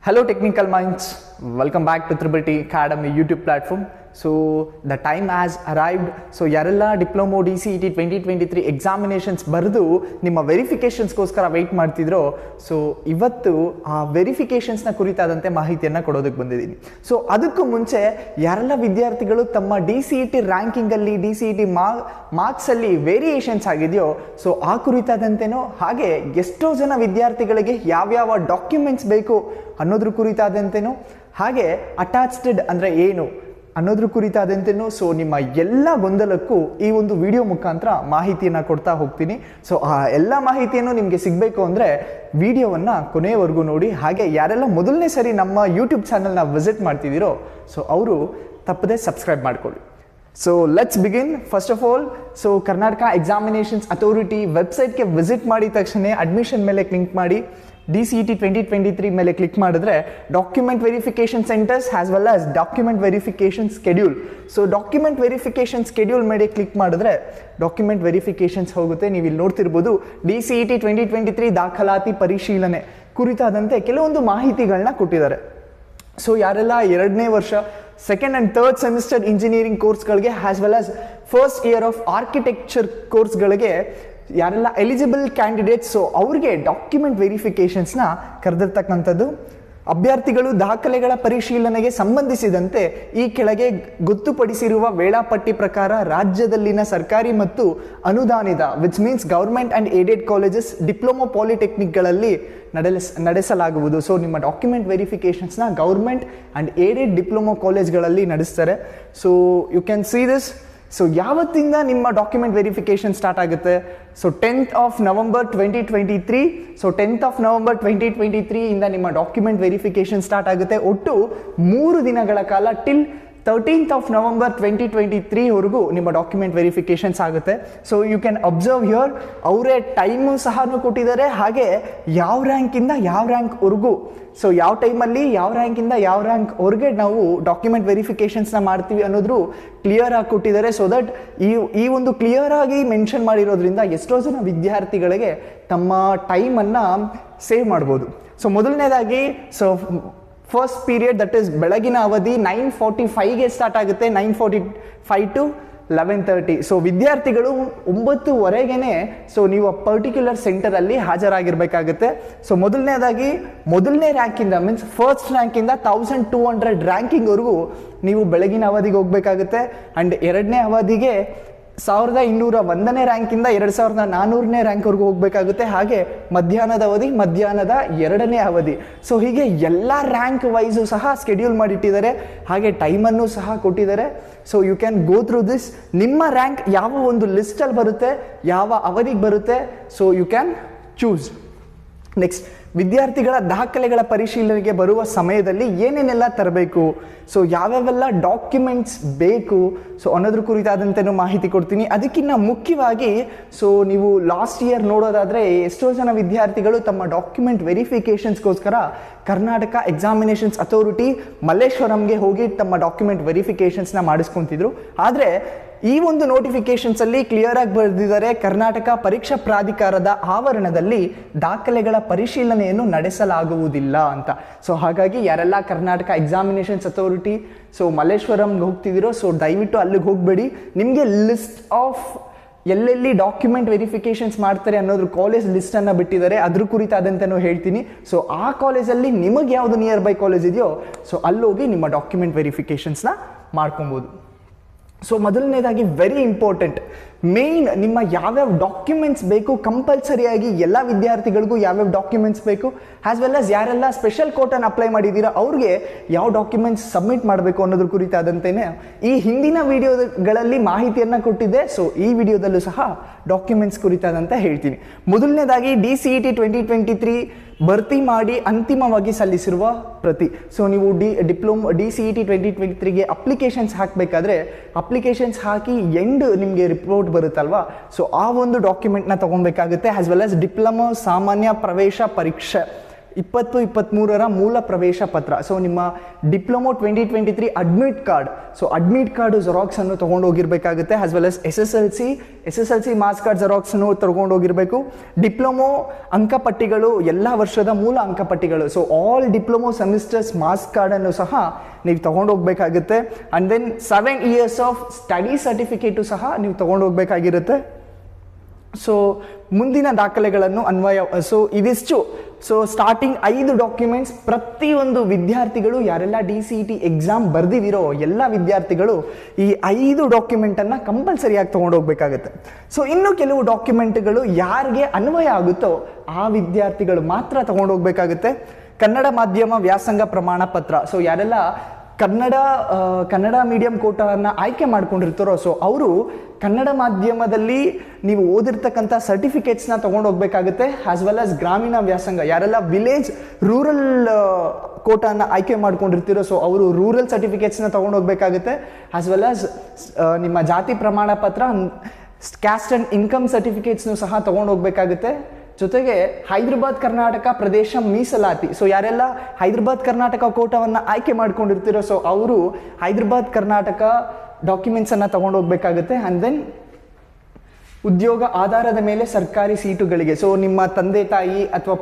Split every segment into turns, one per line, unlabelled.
Hello technical minds, welcome back to Triple T Academy YouTube platform. So the time has arrived. So ಯಾರೆಲ್ಲ diploma DCET 2023 examinations ಬರೆದು ನಿಮ್ಮ ವೆರಿಫಿಕೇಷನ್ಸ್ಗೋಸ್ಕರ weight ಮಾಡ್ತಿದ್ರು, so ಇವತ್ತು ಆ ವೆರಿಫಿಕೇಷನ್ಸ್ನ ಕುರಿತಾದಂತೆ ಮಾಹಿತಿಯನ್ನು ಕೊಡೋದಕ್ಕೆ ಬಂದಿದ್ದೀನಿ. ಸೊ ಅದಕ್ಕೂ ಮುಂಚೆ ಯಾರೆಲ್ಲ ವಿದ್ಯಾರ್ಥಿಗಳು ತಮ್ಮ DCET ರ್ಯಾಂಕಿಂಗಲ್ಲಿ DCET ಮಾರ್ಕ್ಸಲ್ಲಿ ವೇರಿಯೇಷನ್ಸ್ ಆಗಿದೆಯೋ, ಸೊ ಆ ಕುರಿತಾದಂತೆನೋ ಹಾಗೆ ಎಷ್ಟೋ ಜನ ವಿದ್ಯಾರ್ಥಿಗಳಿಗೆ ಯಾವ್ಯಾವ ಡಾಕ್ಯುಮೆಂಟ್ಸ್ ಬೇಕು ಅನ್ನೋದ್ರ ಕುರಿತಾದಂತೆನೋ ಹಾಗೆ ಅಟ್ಯಾಚ್ಡ್ ಅಂದರೆ ಏನು ಅನ್ನೋದ್ರ ಕುರಿತಾದಂತೆನೂ ಸೊ ನಿಮ್ಮ ಎಲ್ಲ ಗೊಂದಲಕ್ಕೂ ಈ ಒಂದು ವಿಡಿಯೋ ಮುಖಾಂತರ ಮಾಹಿತಿಯನ್ನು ಕೊಡ್ತಾ ಹೋಗ್ತೀನಿ. ಸೊ ಆ ಎಲ್ಲ ಮಾಹಿತಿಯನ್ನು ನಿಮಗೆ ಸಿಗಬೇಕು ಅಂದರೆ ವಿಡಿಯೋವನ್ನು ಕೊನೆಯವರೆಗೂ ನೋಡಿ. ಹಾಗೆ ಯಾರೆಲ್ಲ ಮೊದಲನೇ ಸರಿ ನಮ್ಮ ಯೂಟ್ಯೂಬ್ ಚಾನಲ್ನ ವಿಸಿಟ್ ಮಾಡ್ತಿದ್ದೀರೋ ಸೊ ಅವರು ತಪ್ಪದೆ ಸಬ್ಸ್ಕ್ರೈಬ್ ಮಾಡ್ಕೊಳ್ಳಿ. So let's begin. First of all, so Karnataka examinations authority ವೆಬ್ಸೈಟ್ಗೆ ವಿಸಿಟ್ ಮಾಡಿದ ತಕ್ಷಣ ಅಡ್ಮಿಷನ್ ಮೇಲೆ ಕ್ಲಿಕ್ ಮಾಡಿ DCET 2023 ಮೇಲೆ ಕ್ಲಿಕ್ ಮಾಡಿದ್ರೆ document verification centres as well as document verification schedule. So document verification schedule ಮೇಲೆ ಕ್ಲಿಕ್ ಮಾಡಿದ್ರೆ ಡಾಕ್ಯುಮೆಂಟ್ ವೆರಿಫಿಕೇಷನ್ಸ್ ಹೋಗುತ್ತೆ. ನೀವು ಇಲ್ಲಿ ನೋಡ್ತಿರ್ಬೋದು DCET 2023 ದಾಖಲಾತಿ ಪರಿಶೀಲನೆ ಕುರಿತಾದಂತೆ ಕೆಲವೊಂದು ಮಾಹಿತಿಗಳನ್ನ ಕೊಟ್ಟಿದ್ದಾರೆ. ಸೊ ಯಾರೆಲ್ಲ ಎರಡನೇ ವರ್ಷ second and third semester engineering ಕೋರ್ಸ್ಗಳಿಗೆ as well as first year of architecture ಕೋರ್ಸ್ಗಳಿಗೆ ಯಾರೆಲ್ಲ ಎಲಿಜಿಬಲ್ ಕ್ಯಾಂಡಿಡೇಟ್ಸ್, ಸೊ ಅವ್ರಿಗೆ ಡಾಕ್ಯುಮೆಂಟ್ ವೆರಿಫಿಕೇಷನ್ಸ್ನ ಕರೆದಿರ್ತಕ್ಕಂಥದ್ದು. ಅಭ್ಯರ್ಥಿಗಳು ದಾಖಲೆಗಳ ಪರಿಶೀಲನೆಗೆ ಸಂಬಂಧಿಸಿದಂತೆ ಈ ಕೆಳಗೆ ಗೊತ್ತುಪಡಿಸಿರುವ ವೇಳಾಪಟ್ಟಿ ಪ್ರಕಾರ ರಾಜ್ಯದಲ್ಲಿನ ಸರ್ಕಾರಿ ಮತ್ತು ಅನುದಾನಿತ which means government and aided colleges diploma ಪಾಲಿಟೆಕ್ನಿಕ್ಗಳಲ್ಲಿ ನಡೆಸಲಾಗುವುದು. ಸೊ ನಿಮ್ಮ ಡಾಕ್ಯುಮೆಂಟ್ ವೆರಿಫಿಕೇಷನ್ಸ್ನ ಗೌರ್ಮೆಂಟ್ ಆ್ಯಂಡ್ ಏಡೆಡ್ ಡಿಪ್ಲೊಮೊ ಕಾಲೇಜ್ಗಳಲ್ಲಿ ನಡೆಸ್ತಾರೆ. So you can see this. So ಯಾವತ್ತಿಂದ ನಿಮ್ಮ ಡಾಕ್ಯುಮೆಂಟ್ ವೆರಿಫಿಕೇಷನ್ ಸ್ಟಾರ್ಟ್ ಆಗುತ್ತೆ? So 10th of November 2023. So 10th of November 2023 ಇಂದ ನಿಮ್ಮ ಡಾಕ್ಯುಮೆಂಟ್ ವೆರಿಫಿಕೇಷನ್ ಸ್ಟಾರ್ಟ್ ಆಗುತ್ತೆ. ಒಟ್ಟು 3 ದಿನಗಳ ಕಾಲ ಟಿಲ್ 13th of November 2023 ವರೆಗೂ ನಿಮ್ಮ ಡಾಕ್ಯುಮೆಂಟ್ ವೆರಿಫಿಕೇಷನ್ಸ್ ಆಗುತ್ತೆ. So you can observe here ಅವರೇ ಟೈಮು ಸಹ ಕೊಟ್ಟಿದ್ದಾರೆ, ಹಾಗೆ ಯಾವ ರ್ಯಾಂಕಿಂದ ಯಾವ ರ್ಯಾಂಕ್ವರೆಗೂ, ಸೊ ಯಾವ ಟೈಮಲ್ಲಿ ಯಾವ ರ್ಯಾಂಕಿಂದ ಯಾವ ರ್ಯಾಂಕ್ವರೆಗೆ ನಾವು ಡಾಕ್ಯುಮೆಂಟ್ ವೆರಿಫಿಕೇಷನ್ಸ್ನ ಮಾಡ್ತೀವಿ ಅನ್ನೋದ್ರು ಕ್ಲಿಯರ್ ಆಗಿ ಕೊಟ್ಟಿದ್ದಾರೆ. ಸೊ ದಟ್ ಈ ಒಂದು ಕ್ಲಿಯರ್ ಆಗಿ ಮೆನ್ಷನ್ ಮಾಡಿರೋದ್ರಿಂದ ಎಷ್ಟೋ ಜನ ವಿದ್ಯಾರ್ಥಿಗಳಿಗೆ ತಮ್ಮ ಟೈಮನ್ನು ಸೇವ್ ಮಾಡ್ಬೋದು. ಸೊ ಮೊದಲನೇದಾಗಿ so first period that is ಬೆಳಗಿನ ಅವಧಿ 9:45ಗೆ ಸ್ಟಾರ್ಟ್ ಆಗುತ್ತೆ, 9:45 to 11:30. ಸೊ ವಿದ್ಯಾರ್ಥಿಗಳು 9:00ವರೆಗೆ ಸೊ ನೀವು ಪರ್ಟಿಕ್ಯುಲರ್ ಸೆಂಟರಲ್ಲಿ ಹಾಜರಾಗಿರ್ಬೇಕಾಗುತ್ತೆ. ಸೊ ಮೊದಲನೇ ರ್ಯಾಂಕಿಂದ ಮೀನ್ಸ್ ಫಸ್ಟ್ ರ್ಯಾಂಕಿಂದ 1200 ರ್ಯಾಂಕಿಂಗ್ವರೆಗೂ ನೀವು ಬೆಳಗಿನ ಅವಧಿಗೆ ಹೋಗಬೇಕಾಗುತ್ತೆ. ಆ್ಯಂಡ್ ಎರಡನೇ ಅವಧಿಗೆ 1201ನೇ ರ್ಯಾಂಕಿಂದ 2400ನೇ ರ್ಯಾಂಕ್ವರೆಗೂ ಹೋಗಬೇಕಾಗುತ್ತೆ. ಹಾಗೆ ಮಧ್ಯಾಹ್ನದ ಅವಧಿ ಮಧ್ಯಾಹ್ನದ 2ನೇ ಅವಧಿ. ಸೊ ಹೀಗೆ ಎಲ್ಲ ರ್ಯಾಂಕ್ ವೈಸು ಸಹ ಸ್ಕೆಡ್ಯೂಲ್ ಮಾಡಿಟ್ಟಿದ್ದಾರೆ, ಹಾಗೆ ಟೈಮನ್ನು ಸಹ ಕೊಟ್ಟಿದ್ದಾರೆ. So you can go through this. ನಿಮ್ಮ ರ್ಯಾಂಕ್ ಯಾವ ಒಂದು ಲಿಸ್ಟಲ್ಲಿ ಬರುತ್ತೆ, ಯಾವ ಅವಧಿಗೆ ಬರುತ್ತೆ, so you can choose. Next, ವಿದ್ಯಾರ್ಥಿಗಳ ದಾಖಲೆಗಳ ಪರಿಶೀಲನೆಗೆ ಬರುವ ಸಮಯದಲ್ಲಿ ಏನೇನೆಲ್ಲ ತರಬೇಕು, ಸೊ ಯಾವ್ಯಾವೆಲ್ಲ ಡಾಕ್ಯುಮೆಂಟ್ಸ್ ಬೇಕು, ಸೊ ಅನ್ನೋದ್ರ ಕುರಿತಾದಂತೆನೂ ಮಾಹಿತಿ ಕೊಡ್ತೀನಿ. ಅದಕ್ಕಿಂತ ಮುಖ್ಯವಾಗಿ ಸೊ ನೀವು ಲಾಸ್ಟ್ ಇಯರ್ ನೋಡೋದಾದರೆ ಎಷ್ಟೋ ಜನ ವಿದ್ಯಾರ್ಥಿಗಳು ತಮ್ಮ ಡಾಕ್ಯುಮೆಂಟ್ ವೆರಿಫಿಕೇಷನ್ಸ್ಗೋಸ್ಕರ ಕರ್ನಾಟಕ ಎಕ್ಸಾಮಿನೇಷನ್ಸ್ ಅಥಾರಿಟಿ ಮಲ್ಲೇಶ್ವರಂಗೆ ಹೋಗಿ ತಮ್ಮ ಡಾಕ್ಯುಮೆಂಟ್ ವೆರಿಫಿಕೇಷನ್ಸ್ನ ಮಾಡಿಸ್ಕೊತಿದ್ರು. ಆದರೆ ಈ ಒಂದು ನೋಟಿಫಿಕೇಶನ್ಸಲ್ಲಿ ಕ್ಲಿಯರ್ ಆಗಿ ಬರೆದಿದ್ದಾರೆ, ಕರ್ನಾಟಕ ಪರೀಕ್ಷಾ ಪ್ರಾಧಿಕಾರದ ಆವರಣದಲ್ಲಿ ದಾಖಲೆಗಳ ಪರಿಶೀಲನೆಯನ್ನು ನಡೆಸಲಾಗುವುದಿಲ್ಲ ಅಂತ. ಸೊ ಹಾಗಾಗಿ ಯಾರೆಲ್ಲ ಕರ್ನಾಟಕ ಎಕ್ಸಾಮಿನೇಷನ್ಸ್ ಅಥಾರಿಟಿ ಸೊ ಮಲ್ಲೇಶ್ವರಂಗೆ ಹೋಗ್ತಿದ್ದೀರೋ ಸೊ ದಯವಿಟ್ಟು ಅಲ್ಲಿಗೆ ಹೋಗಬೇಡಿ. ನಿಮಗೆ ಲಿಸ್ಟ್ ಆಫ್ ಎಲ್ಲೆಲ್ಲಿ ಡಾಕ್ಯುಮೆಂಟ್ ವೆರಿಫಿಕೇಷನ್ಸ್ ಮಾಡ್ತಾರೆ ಅನ್ನೋದ್ರ ಕಾಲೇಜ್ ಲಿಸ್ಟನ್ನು ಬಿಟ್ಟಿದ್ದಾರೆ, ಅದ್ರ ಕುರಿತಾದಂತೆನೂ ಹೇಳ್ತೀನಿ. ಸೊ ಆ ಕಾಲೇಜಲ್ಲಿ ನಿಮಗೆ ಯಾವುದು ನಿಯರ್ ಬೈ ಕಾಲೇಜ್ ಇದೆಯೋ ಸೊ ಅಲ್ಲೋಗಿ ನಿಮ್ಮ ಡಾಕ್ಯುಮೆಂಟ್ ವೆರಿಫಿಕೇಷನ್ಸ್ನ ಮಾಡ್ಕೊಬೋದು. ಸೊ ಮೊದಲನೇದಾಗಿ ವೆರಿ ಇಂಪಾರ್ಟೆಂಟ್ ಮೇಯ್ನ್ ನಿಮ್ಮ ಯಾವ್ಯಾವ ಡಾಕ್ಯುಮೆಂಟ್ಸ್ ಬೇಕು, ಕಂಪಲ್ಸರಿಯಾಗಿ ಎಲ್ಲ ವಿದ್ಯಾರ್ಥಿಗಳಿಗೂ ಯಾವ್ಯಾವ ಡಾಕ್ಯುಮೆಂಟ್ಸ್ ಬೇಕು, ಆಸ್ ವೆಲ್ ಆಸ್ ಯಾರೆಲ್ಲ ಸ್ಪೆಷಲ್ ಕೋಟನ್ನು ಅಪ್ಲೈ ಮಾಡಿದ್ದೀರಾ ಅವ್ರಿಗೆ ಯಾವ ಡಾಕ್ಯುಮೆಂಟ್ಸ್ ಸಬ್ಮಿಟ್ ಮಾಡಬೇಕು ಅನ್ನೋದ್ರ ಕುರಿತಾದಂತೆಯೇ ಈ ಹಿಂದಿನ ವಿಡಿಯೋಗಳಲ್ಲಿ ಮಾಹಿತಿಯನ್ನು ಕೊಟ್ಟಿದ್ದೆ. ಸೊ ಈ ವಿಡಿಯೋದಲ್ಲೂ ಸಹ ಡಾಕ್ಯುಮೆಂಟ್ಸ್ ಕುರಿತಾದಂತೆ ಹೇಳ್ತೀನಿ. ಮೊದಲನೇದಾಗಿ DCET 2023 ಭರ್ತಿ ಮಾಡಿ ಅಂತಿಮವಾಗಿ ಸಲ್ಲಿಸಿರುವ ಪ್ರತಿ. ಸೊ ನೀವು DCET 2023ಗೆ ಅಪ್ಲಿಕೇಶನ್ಸ್ ಹಾಕಬೇಕಾದ್ರೆ ಅಪ್ಲಿಕೇಶನ್ಸ್ ಹಾಕಿ ಎಂಡ್ ನಿಮಗೆ ರಿಪೋರ್ಟ್ ಬರುತ್ತಲ್ವಾ, ಸೊ ಆ ಒಂದು ಡಾಕ್ಯುಮೆಂಟ್ನ ತೊಗೊಬೇಕಾಗುತ್ತೆ. ಆಸ್ ವೆಲ್ ಆಸ್ ಡಿಪ್ಲೊಮೊ ಸಾಮಾನ್ಯ ಪ್ರವೇಶ ಪರೀಕ್ಷೆ 2023 ಮೂಲ ಪ್ರವೇಶ ಪತ್ರ. ಸೊ ನಿಮ್ಮ diploma 2023 admit card, so admit card ಜೆರಾಕ್ಸನ್ನು ತೊಗೊಂಡೋಗಿರ್ಬೇಕಾಗುತ್ತೆ. As well S S S L C marks card ಜೆರಾಕ್ಸನ್ನು ತೊಗೊಂಡೋಗಿರಬೇಕು. ಡಿಪ್ಲೊಮೊ ಅಂಕಪಟ್ಟಿಗಳು, ಎಲ್ಲ ವರ್ಷದ ಮೂಲ ಅಂಕಪಟ್ಟಿಗಳು, so all diploma semesters marks ಕಾರ್ಡನ್ನು ಸಹ ನೀವು ತೊಗೊಂಡೋಗ್ಬೇಕಾಗುತ್ತೆ. And then 7 years of study certificate ಸಹ ನೀವು ತೊಗೊಂಡೋಗ್ಬೇಕಾಗಿರುತ್ತೆ. ಸೊ ಮುಂದಿನ ದಾಖಲೆಗಳನ್ನು ಸೊ ಇದಿಷ್ಟು. ಸೊ ಸ್ಟಾರ್ಟಿಂಗ್ 5 ಡಾಕ್ಯುಮೆಂಟ್ಸ್ ಪ್ರತಿಯೊಂದು ವಿದ್ಯಾರ್ಥಿಗಳು ಯಾರೆಲ್ಲ DCET ಎಕ್ಸಾಮ್ ಬರೆದಿದ್ದೀರೋ ಎಲ್ಲ ವಿದ್ಯಾರ್ಥಿಗಳು ಈ 5 ಡಾಕ್ಯುಮೆಂಟನ್ನು ಕಂಪಲ್ಸರಿಯಾಗಿ ತೊಗೊಂಡೋಗ್ಬೇಕಾಗುತ್ತೆ. ಸೊ ಇನ್ನು ಕೆಲವು ಡಾಕ್ಯುಮೆಂಟ್ಗಳು ಯಾರಿಗೆ ಅನ್ವಯ ಆಗುತ್ತೋ ಆ ವಿದ್ಯಾರ್ಥಿಗಳು ಮಾತ್ರ ತೊಗೊಂಡೋಗ್ಬೇಕಾಗುತ್ತೆ. ಕನ್ನಡ ಮಾಧ್ಯಮ ವ್ಯಾಸಂಗ ಪ್ರಮಾಣ ಪತ್ರ, ಸೊ ಯಾರೆಲ್ಲ ಕನ್ನಡ ಮೀಡಿಯಂ ಕೋಟಾವನ್ನು ಆಯ್ಕೆ ಮಾಡ್ಕೊಂಡಿರ್ತಾರೋ ಸೊ ಅವರು ಕನ್ನಡ ಮಾಧ್ಯಮದಲ್ಲಿ ನೀವು ಓದಿರ್ತಕ್ಕಂಥ ಸರ್ಟಿಫಿಕೇಟ್ಸ್ನ ತೊಗೊಂಡೋಗ್ಬೇಕಾಗುತ್ತೆ. ಆಸ್ ವೆಲ್ ಆಸ್ ಗ್ರಾಮೀಣ ವ್ಯಾಸಂಗ, ಯಾರೆಲ್ಲ ರೂರಲ್ ಕೋಟಾನ ಆಯ್ಕೆ ಮಾಡ್ಕೊಂಡಿರ್ತೀರೋ ಸೊ ಅವರು ರೂರಲ್ ಸರ್ಟಿಫಿಕೇಟ್ಸ್ನ ತೊಗೊಂಡೋಗ್ಬೇಕಾಗುತ್ತೆ. ಆಸ್ ವೆಲ್ ಆಸ್ ನಿಮ್ಮ ಜಾತಿ ಪ್ರಮಾಣ ಪತ್ರ, ಕ್ಯಾಸ್ಟ್ ಆ್ಯಂಡ್ ಇನ್ಕಮ್ ಸರ್ಟಿಫಿಕೇಟ್ಸ್ನು ಸಹ ತೊಗೊಂಡೋಗ್ಬೇಕಾಗುತ್ತೆ. ಜೊತೆಗೆ ಹೈದರಾಬಾದ್ ಕರ್ನಾಟಕ ಪ್ರದೇಶ ಮೀಸಲಾತಿ, ಸೊ ಯಾರೆಲ್ಲ ಹೈದರಾಬಾದ್ ಕರ್ನಾಟಕ ಕೋಟಾವನ್ನು ಆಯ್ಕೆ ಮಾಡ್ಕೊಂಡಿರ್ತೀರೋ ಸೊ ಅವರು ಹೈದರಾಬಾದ್ ಕರ್ನಾಟಕ ಡಾಕ್ಯುಮೆಂಟ್ಸನ್ನು ತೊಗೊಂಡೋಗ್ಬೇಕಾಗುತ್ತೆ. ಆ್ಯಂಡ್ ದೆನ್ ಉದ್ಯೋಗ ಆಧಾರದ ಮೇಲೆ ಸರ್ಕಾರಿ ಸೀಟುಗಳಿಗೆ, ಸೊ ನಿಮ್ಮ ತಂದೆ ತಾಯಿ ಅಥವಾ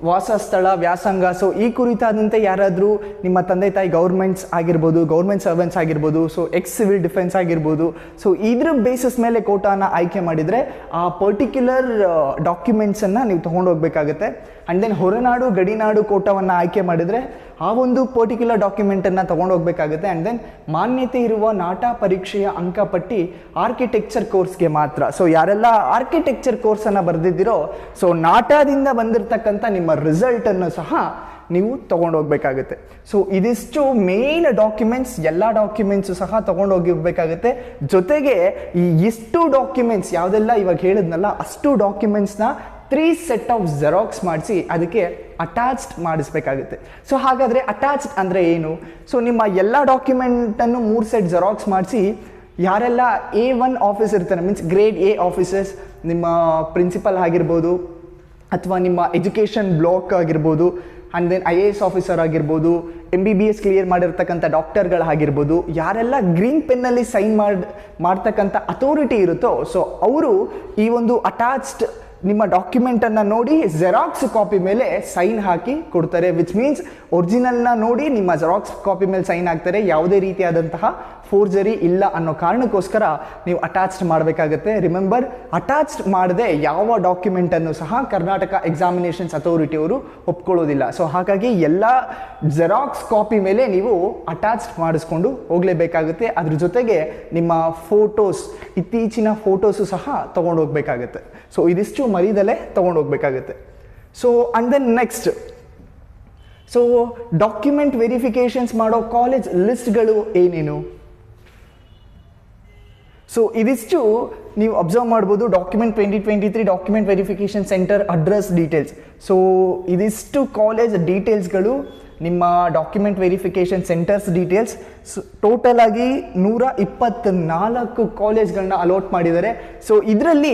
ವಾಸಸ್ಥಳ ವ್ಯಾಸಂಗ, ಸೊ ಈ ಕುರಿತಾದಂತೆ ಯಾರಾದರೂ ನಿಮ್ಮ ತಂದೆ ತಾಯಿ ಗೌರ್ಮೆಂಟ್ಸ್ ಆಗಿರ್ಬೋದು, ಗೌರ್ಮೆಂಟ್ ಸರ್ವೆಂಟ್ಸ್ ಆಗಿರ್ಬೋದು, ಸೊ ಎಕ್ಸ್ ಸಿವಿಲ್ ಡಿಫೆನ್ಸ್ ಆಗಿರ್ಬೋದು, ಸೊ ಇದ್ರ ಬೇಸಿಸ್ ಮೇಲೆ ಕೋಟಾನ ಆಯ್ಕೆ ಮಾಡಿದರೆ ಆ ಪರ್ಟಿಕ್ಯುಲರ್ ಡಾಕ್ಯುಮೆಂಟ್ಸನ್ನು ನೀವು ತೊಗೊಂಡೋಗ್ಬೇಕಾಗುತ್ತೆ. ಆ್ಯಂಡ್ ದೆನ್ ಹೊರನಾಡು ಗಡಿನಾಡು ಕೋಟಾವನ್ನು ಆಯ್ಕೆ ಮಾಡಿದರೆ ಆ ಒಂದು ಪರ್ಟಿಕ್ಯುಲರ್ ಡಾಕ್ಯುಮೆಂಟನ್ನು ತೊಗೊಂಡೋಗ್ಬೇಕಾಗುತ್ತೆ. ಆ್ಯಂಡ್ ದೆನ್ ಮಾನ್ಯತೆ ಇರುವ ನಾಟಾ ಪರೀಕ್ಷೆಯ ಅಂಕಪಟ್ಟಿ ಆರ್ಕಿಟೆಕ್ಚರ್ ಕೋರ್ಸ್ಗೆ ಮಾತ್ರ. ಸೊ ಯಾರೆಲ್ಲ ಆರ್ಕಿಟೆಕ್ಚರ್ ಕೋರ್ಸನ್ನು ಬರೆದಿದ್ದೀರೋ ಸೊ ನಾಟಾದಿಂದ ಬಂದಿರತಕ್ಕಂಥ ನಿಮ್ಮ ರಿಸಲ್ಟನ್ನು ಸಹ ನೀವು ತೊಗೊಂಡೋಗ್ಬೇಕಾಗುತ್ತೆ. ಸೊ ಇದಿಷ್ಟು ಮೇನ್ ಡಾಕ್ಯುಮೆಂಟ್ಸ್, ಎಲ್ಲ ಡಾಕ್ಯುಮೆಂಟ್ಸು ಸಹ ತೊಗೊಂಡೋಗಿರ್ಬೇಕಾಗುತ್ತೆ. ಜೊತೆಗೆ ಈ ಇಷ್ಟು ಡಾಕ್ಯುಮೆಂಟ್ಸ್ ಯಾವುದೆಲ್ಲ ಇವಾಗ ಹೇಳಿದ್ನಲ್ಲ ಅಷ್ಟು ಡಾಕ್ಯುಮೆಂಟ್ಸ್ನ 3 ಸೆಟ್ ಆಫ್ ಜೆರಾಕ್ಸ್ ಮಾಡಿಸಿ ಅದಕ್ಕೆ ಅಟ್ಯಾಚ್ಡ್ ಮಾಡಿಸ್ಬೇಕಾಗುತ್ತೆ. ಸೊ ಹಾಗಾದರೆ ಅಟ್ಯಾಚ್ಡ್ ಅಂದರೆ ಏನು? ಸೊ ನಿಮ್ಮ ಎಲ್ಲ ಡಾಕ್ಯುಮೆಂಟನ್ನು 3 ಸೆಟ್ ಜೆರಾಕ್ಸ್ ಮಾಡಿಸಿ ಯಾರೆಲ್ಲ A1 ಆಫೀಸ್ ಇರ್ತಾರೆ, ಮೀನ್ಸ್ ಗ್ರೇಡ್ A ಆಫೀಸರ್ಸ್, ನಿಮ್ಮ ಪ್ರಿನ್ಸಿಪಲ್ ಆಗಿರ್ಬೋದು ಅಥವಾ ನಿಮ್ಮ ಎಜುಕೇಷನ್ ಬ್ಲಾಕ್ ಆಗಿರ್ಬೋದು, ಆ್ಯಂಡ್ ದೆನ್ IAS ಆಫೀಸರ್ ಆಗಿರ್ಬೋದು, MBBS ಕ್ಲಿಯರ್ ಮಾಡಿರ್ತಕ್ಕಂಥ ಡಾಕ್ಟರ್ಗಳಾಗಿರ್ಬೋದು, ಯಾರೆಲ್ಲ ಗ್ರೀನ್ ಪೆನ್ನಲ್ಲಿ ಸೈನ್ ಮಾಡ್ತಕ್ಕಂಥ ಅಥಾರಿಟಿ ಇರುತ್ತೋ ಸೊ ಅವರು ಈ ಒಂದು ಅಟ್ಯಾಚ್ಡ್ ನಿಮ್ಮ ಡಾಕ್ಯುಮೆಂಟನ್ನು ನೋಡಿ ಜೆರಾಕ್ಸ್ ಕಾಪಿ ಮೇಲೆ ಸೈನ್ ಹಾಕಿ ಕೊಡ್ತಾರೆ. ವಿಚ್ ಮೀನ್ಸ್ ಒರಿಜಿನಲ್ನ ನೋಡಿ ನಿಮ್ಮ ಜೆರಾಕ್ಸ್ ಕಾಪಿ ಮೇಲೆ ಸೈನ್ ಹಾಕ್ತಾರೆ. ಯಾವುದೇ ರೀತಿಯಾದಂತಹ ಫೋರ್ಜರಿ ಇಲ್ಲ ಅನ್ನೋ ಕಾರಣಕ್ಕೋಸ್ಕರ ನೀವು ಅಟ್ಯಾಚ್ಡ್ ಮಾಡಬೇಕಾಗುತ್ತೆ. ರಿಮೆಂಬರ್, ಅಟ್ಯಾಚ್ಡ್ ಮಾಡದೆ ಯಾವ ಡಾಕ್ಯುಮೆಂಟನ್ನು ಸಹ ಕರ್ನಾಟಕ ಎಕ್ಸಾಮಿನೇಷನ್ಸ್ ಅಥಾರಿಟಿಯವರು ಒಪ್ಕೊಳ್ಳೋದಿಲ್ಲ. ಸೊ ಹಾಗಾಗಿ ಎಲ್ಲ ಜೆರಾಕ್ಸ್ ಕಾಪಿ ಮೇಲೆ ನೀವು ಅಟ್ಯಾಚ್ಡ್ ಮಾಡಿಸ್ಕೊಂಡು ಹೋಗಲೇಬೇಕಾಗುತ್ತೆ. ಅದ್ರ ಜೊತೆಗೆ ನಿಮ್ಮ ಫೋಟೋಸ್, ಇತ್ತೀಚಿನ ಫೋಟೋಸು ಸಹ ತೊಗೊಂಡೋಗ್ಬೇಕಾಗುತ್ತೆ. ಸೊ ಇದಿಷ್ಟು ಮರಿದಲ್ಲೇ ತೊಗೊಂಡೋಗ್ಬೇಕಾಗುತ್ತೆ. So and then next, so document verifications ಮಾಡೋ ಕಾಲೇಜ್ ಲಿಸ್ಟ್ಗಳು ಏನೇನು? ಸೊ ಇದಿಷ್ಟು ನೀವು ಅಬ್ಸರ್ವ್ ಮಾಡ್ಬೋದು. Document 2023 document verification centre address details. So ಇದಿಷ್ಟು ಕಾಲೇಜ್ ಡೀಟೇಲ್ಸ್ಗಳು ನಿಮ್ಮ document verification centres details. Total ಆಗಿ 124 ಕಾಲೇಜ್ಗಳನ್ನ ಅಲಾಟ್ ಮಾಡಿದ್ದಾರೆ. ಸೊ ಇದರಲ್ಲಿ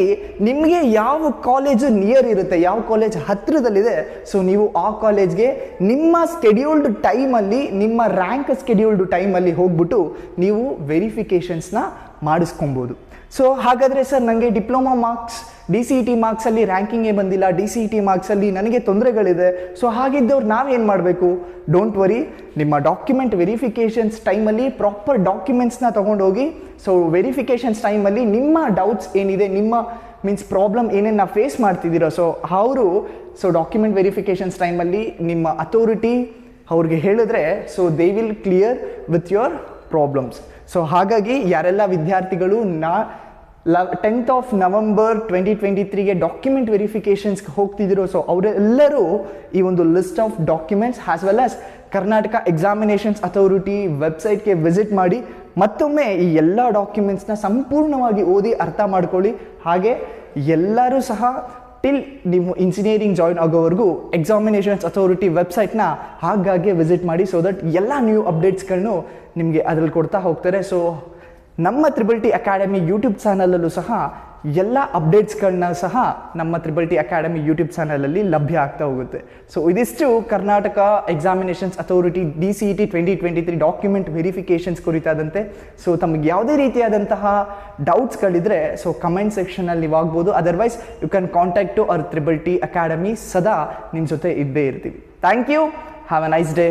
ನಿಮಗೆ ಯಾವ ಕಾಲೇಜು ನಿಯರ್ ಇರುತ್ತೆ, ಯಾವ ಕಾಲೇಜ್ ಹತ್ತಿರದಲ್ಲಿದೆ, ಸೊ ನೀವು ಆ ಕಾಲೇಜ್ಗೆ ನಿಮ್ಮ ಸ್ಕೆಡ್ಯೂಲ್ಡ್ ಟೈಮಲ್ಲಿ, ನಿಮ್ಮ ರ್ಯಾಂಕ್ ಸ್ಕೆಡ್ಯೂಲ್ಡ್ ಟೈಮಲ್ಲಿ ಹೋಗ್ಬಿಟ್ಟು ನೀವು ವೆರಿಫಿಕೇಷನ್ಸ್ನ ಮಾಡಿಸ್ಕೊಬೋದು. ಸೊ ಹಾಗಾದರೆ ಸರ್ ನನಗೆ ಡಿಪ್ಲೊಮಾ ಮಾರ್ಕ್ಸ್ DCET ಮಾರ್ಕ್ಸಲ್ಲಿ ರ್ಯಾಂಕಿಂಗೇ ಬಂದಿಲ್ಲ, DCET ಮಾರ್ಕ್ಸಲ್ಲಿ ನನಗೆ ತೊಂದರೆಗಳಿದೆ, ಸೊ ಹಾಗಿದ್ದವ್ರು ನಾವೇನು ಮಾಡಬೇಕು? ಡೋಂಟ್ ವರಿ, ನಿಮ್ಮ ಡಾಕ್ಯುಮೆಂಟ್ ವೆರಿಫಿಕೇಷನ್ಸ್ ಟೈಮಲ್ಲಿ ಪ್ರಾಪರ್ ಡಾಕ್ಯುಮೆಂಟ್ಸ್ನ ತೊಗೊಂಡೋಗಿ, ಸೊ ವೆರಿಫಿಕೇಷನ್ಸ್ ಟೈಮಲ್ಲಿ ನಿಮ್ಮ ಡೌಟ್ಸ್ ಏನಿದೆ, ನಿಮ್ಮ ಮೀನ್ಸ್ ಪ್ರಾಬ್ಲಮ್ ಏನೇನು ನಾವು ಫೇಸ್ ಮಾಡ್ತಿದ್ದೀರೋ ಸೊ ಅವರು ಸೊ ಡಾಕ್ಯುಮೆಂಟ್ ವೆರಿಫಿಕೇಷನ್ಸ್ ಟೈಮಲ್ಲಿ ನಿಮ್ಮ ಅಥಾರಿಟಿ ಅವ್ರಿಗೆ ಹೇಳಿದ್ರೆ so they will clear with your problems. So ಹಾಗಾಗಿ ಯಾರೆಲ್ಲ ವಿದ್ಯಾರ್ಥಿಗಳು 10th of November 2023ಗೆ ಡಾಕ್ಯುಮೆಂಟ್ ವೆರಿಫಿಕೇಷನ್ಸ್ಗೆ ಹೋಗ್ತಿದ್ದೀರೋ ಸೊ ಅವರೆಲ್ಲರೂ ಈ ಒಂದು list of documents as well as Karnataka examinations authority ವೆಬ್ಸೈಟ್ಗೆ ವಿಸಿಟ್ ಮಾಡಿ ಮತ್ತೊಮ್ಮೆ ಈ ಎಲ್ಲ ಡಾಕ್ಯುಮೆಂಟ್ಸ್ನ ಸಂಪೂರ್ಣವಾಗಿ ಓದಿ ಅರ್ಥ ಮಾಡ್ಕೊಳ್ಳಿ. ಹಾಗೆ ಎಲ್ಲರೂ ಸಹ ಟಿಲ್ ನೀವು ಇಂಜಿನಿಯರಿಂಗ್ ಜಾಯಿನ್ ಆಗೋವರೆಗೂ ಎಕ್ಸಾಮಿನೇಷನ್ಸ್ ಅಥಾರಿಟಿ ವೆಬ್ಸೈಟ್ನ ಹಾಗಾಗಿ ವಿಸಿಟ್ ಮಾಡಿ. ಸೊ ದಟ್ ಎಲ್ಲ ನ್ಯೂ ಅಪ್ಡೇಟ್ಸ್ಗಳನ್ನು ನಿಮಗೆ ಅದರಲ್ಲಿ ಕೊಡ್ತಾ ಹೋಗ್ತಾರೆ. ಸೊ ನಮ್ಮ ತ್ರಿಬಲ್ ಟಿ ಅಕಾಡೆಮಿ ಯೂಟ್ಯೂಬ್ ಚಾನಲಲ್ಲೂ ಸಹ ಎಲ್ಲ ಅಪ್ಡೇಟ್ಸ್ಗಳನ್ನ ಸಹ ನಮ್ಮ ತ್ರಿಬಲ್ ಟಿ ಅಕಾಡೆಮಿ ಯೂಟ್ಯೂಬ್ ಚಾನಲಲ್ಲಿ ಲಭ್ಯ ಆಗ್ತಾ ಹೋಗುತ್ತೆ. ಸೊ ಇದಿಷ್ಟು Karnataka examinations authority DCET 2023 document verifications ಕುರಿತಾದಂತೆ. ಸೊ ತಮಗೆ ಯಾವುದೇ ರೀತಿಯಾದಂತಹ ಡೌಟ್ಸ್ಗಳಿದ್ರೆ ಸೊ ಕಮೆಂಟ್ ಸೆಕ್ಷನಲ್ಲಿ ನೀವು ಆಗ್ಬೋದು. Otherwise you can contact to our triple T academy. ಸದಾ ನಿಮ್ಮ ಜೊತೆ ಇದ್ದೇ ಇರ್ತೀವಿ. Thank you. Have a nice day.